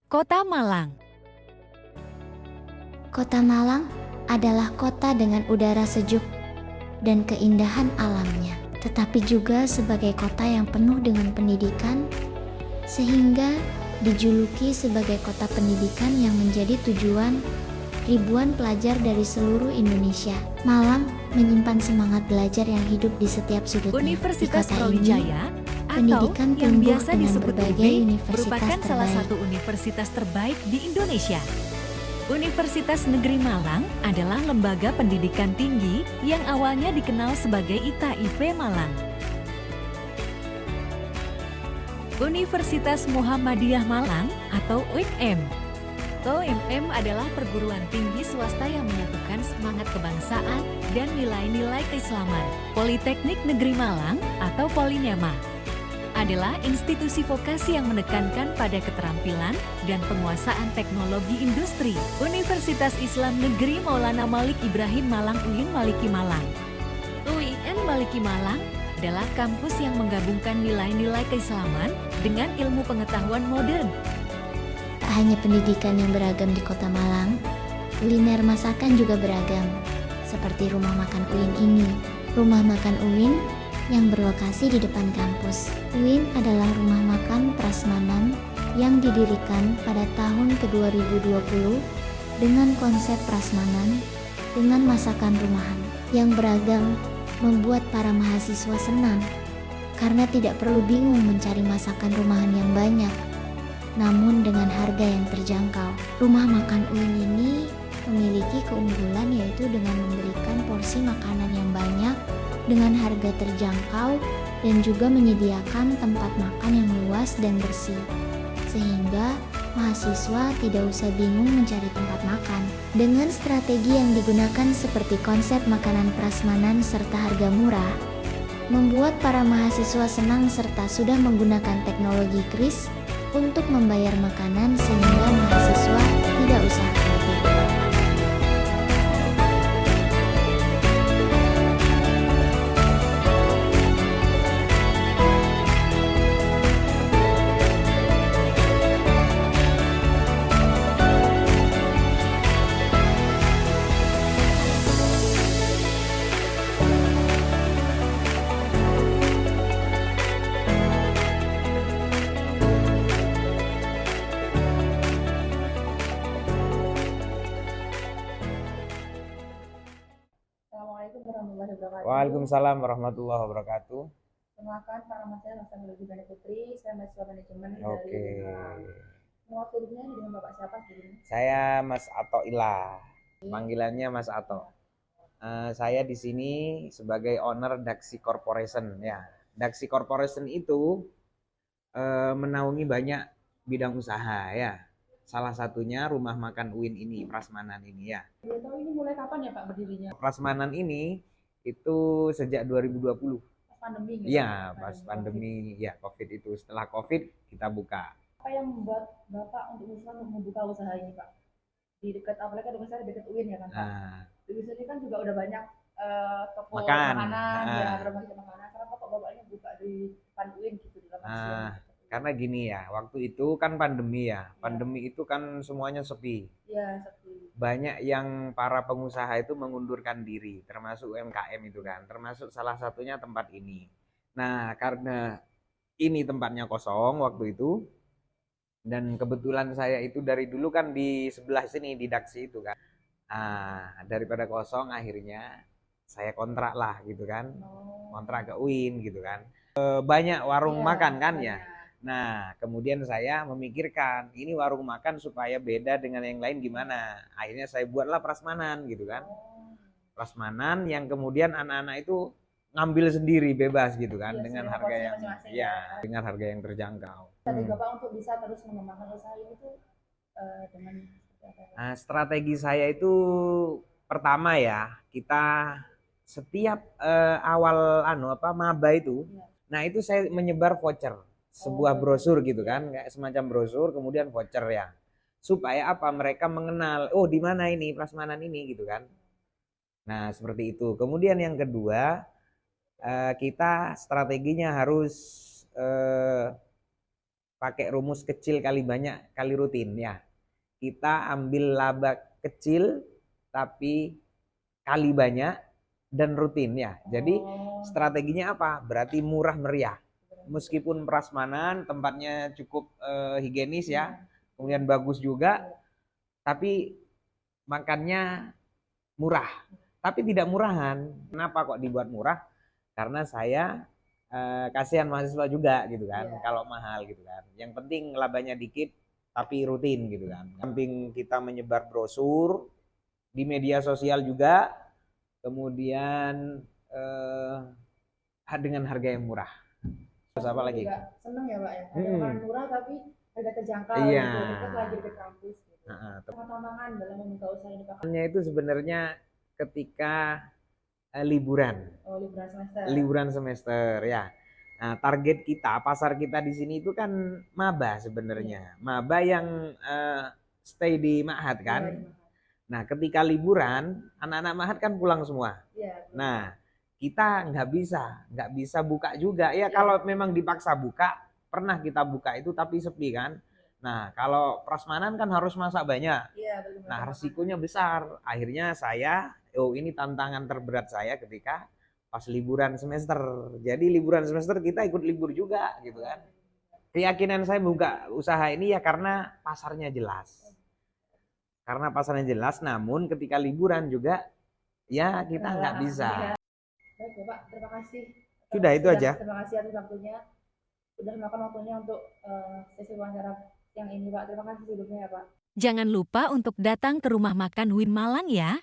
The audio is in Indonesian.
Kota Malang. Kota Malang adalah kota dengan udara sejuk dan keindahan alamnya, tetapi juga sebagai kota yang penuh dengan pendidikan, sehingga dijuluki sebagai kota pendidikan yang menjadi tujuan ribuan pelajar dari seluruh Indonesia. Malang menyimpan semangat belajar yang hidup di setiap sudutnya. Universitas Di kota Brawijaya atau pendidikan yang tumbuh biasa dengan disebut berbagai UB universitas merupakan salah terbaik. satu universitas terbaik di Indonesia. Universitas Negeri Malang adalah lembaga pendidikan tinggi yang awalnya dikenal sebagai ITIP Malang. Universitas Muhammadiyah Malang atau UMM. UMM adalah perguruan tinggi swasta yang menyatukan semangat kebangsaan dan nilai-nilai keislaman. Politeknik Negeri Malang atau Polinema adalah institusi vokasi yang menekankan pada keterampilan dan penguasaan teknologi industri. Universitas Islam Negeri Maulana Malik Ibrahim Malang UIN Maliki Malang. UIN Maliki Malang adalah kampus yang menggabungkan nilai-nilai keislaman dengan ilmu pengetahuan modern. Tak hanya pendidikan yang beragam di kota Malang, kuliner masakan juga beragam. Seperti rumah makan UIN ini. Rumah makan UIN yang berlokasi di depan kampus. UIN adalah rumah makan prasmanan yang didirikan pada tahun ke-2020 dengan konsep prasmanan dengan masakan rumahan yang beragam, membuat para mahasiswa senang karena tidak perlu bingung mencari masakan rumahan yang banyak, namun dengan harga yang terjangkau. Rumah makan UIN ini memiliki keunggulan yaitu dengan memberikan porsi makanan yang banyak dengan harga terjangkau dan juga menyediakan tempat makan yang luas dan bersih, sehingga mahasiswa tidak usah bingung mencari tempat makan. Dengan strategi yang digunakan seperti konsep makanan prasmanan serta harga murah, membuat para mahasiswa senang serta sudah menggunakan teknologi kris untuk membayar makanan sehingga mahasiswa tidak usah khawatir. Assalamualaikum warahmatullahi wabarakatuh. Waalaikumsalam warahmatullahi wabarakatuh. Perkenalkan, nama saya Hasanul Gani Putri, saya mahasiswa manajemen dari Oke. Malang. Mau turunnya dengan Bapak siapa sendiri? Saya Mas Ato Ilah. Panggilannya Mas Ato. Saya di sini sebagai owner Daxi Corporation ya. Daxi Corporation itu menaungi banyak bidang usaha ya. Salah satunya rumah makan UIN ini, Prasmanan ini ya. Boleh tahu ini mulai kapan ya Pak berdirinya? Prasmanan ini itu sejak 2020. Pas pandemi gitu? Iya, pas pandemi ya COVID itu. Setelah COVID kita buka. Apa yang membuat Bapak untuk membuka usaha ini Pak? Di dekat, apalagi kan saya dekat UIN ya kan Pak? Nah, Di sini kan juga udah banyak toko Makan. makanan, Ah. ya berbagai macam makanan. Kenapa kok Bapaknya buka di depan UIN gitu di lapangan? karena gini ya, waktu itu kan pandemi ya. Pandemi itu kan semuanya sepi. Iya, seperti Banyak yang para pengusaha itu mengundurkan diri, termasuk UMKM itu kan. Termasuk salah satunya tempat ini. Nah, karena ini tempatnya kosong waktu itu, dan kebetulan saya itu dari dulu kan di sebelah sini di Daksi itu kan. Daripada kosong akhirnya saya kontrak lah gitu kan. Kontrak ke UIN gitu kan. Banyak warung makan kan ya. Nah, kemudian saya memikirkan ini warung makan supaya beda dengan yang lain gimana. Akhirnya saya buatlah prasmanan gitu kan. Prasmanan yang kemudian anak-anak itu ngambil sendiri bebas gitu kan, Iya, dengan sesuai harga porsi yang masing-masing ya, ya. dengan harga yang terjangkau. Strategi Bapak untuk bisa terus mengembangkan usaha ini tuh dengan seperti apa? Nah, strategi saya itu pertama ya, kita setiap awal maba itu, Iya. nah itu saya menyebar voucher, sebuah brosur gitu kan, kayak semacam brosur kemudian voucher ya. Supaya apa? Mereka mengenal, oh di mana ini prasmanan ini gitu kan. Nah, seperti itu. Kemudian yang kedua, kita strateginya harus pakai rumus kecil kali banyak kali rutin ya. Kita ambil laba kecil tapi kali banyak dan rutin ya. Jadi strateginya apa? Berarti murah meriah. Meskipun prasmanan tempatnya cukup higienis ya, kemudian bagus juga, tapi makannya murah. Tapi tidak murahan. Kenapa kok dibuat murah? Karena saya kasihan mahasiswa juga gitu kan, kalau mahal gitu kan. Yang penting labanya dikit tapi rutin gitu kan. Samping kita menyebar brosur di media sosial juga, kemudian dengan harga yang murah. Terus apa lagi? Juga seneng ya Pak ya, ada makanan murah tapi harga terjangkau Iya. gitu, dekat lagi dekat kampus gitu. Nah, Tantangan dalam membuka usaha ini Pak? itu sebenarnya ketika liburan. Oh, liburan semester. Liburan semester ya. Nah, target kita, pasar kita di sini itu kan maba sebenarnya. Maba yang stay di Ma'had kan. Nah, ketika liburan, anak-anak Ma'had kan pulang semua. Nah, kita nggak bisa buka juga. Ya kalau memang dipaksa buka, pernah kita buka itu tapi sepi kan. Nah, kalau prasmanan kan harus masak banyak. Nah, resikonya besar. Akhirnya ini tantangan terberat saya ketika pas liburan semester. Jadi liburan semester kita ikut libur juga gitu kan. Keyakinan saya buka usaha ini ya karena pasarnya jelas. Karena pasarnya jelas, namun ketika liburan juga ya kita nggak bisa. Baik Bapak, terima kasih. Sudah itu aja. Terima kasih atas waktunya. Sudah melakukan waktunya untuk sesi wawancara yang ini Pak. Terima kasih sebelumnya ya Pak. Jangan lupa untuk datang ke rumah makan Win Malang ya.